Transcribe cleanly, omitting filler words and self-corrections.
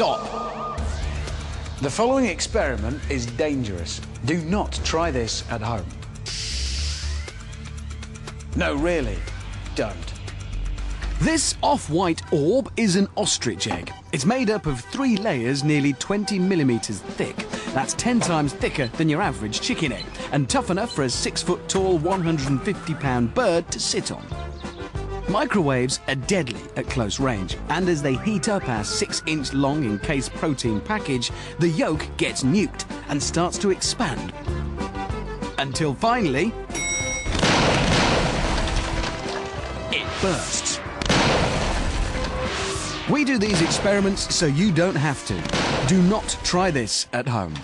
Stop! The following experiment is dangerous. Do not try this at home. No, really, don't. This off-white orb is an ostrich egg. It's made up of 3 layers nearly 20 millimeters thick. That's 10 times thicker than your average chicken egg, and tough enough for a 6-foot-tall, 150-pound bird to sit on. Microwaves are deadly at close range, and as they heat up our 6-inch long encased protein package, the yolk gets nuked and starts to expand. Until finally, it bursts. We do these experiments so you don't have to. Do not try this at home.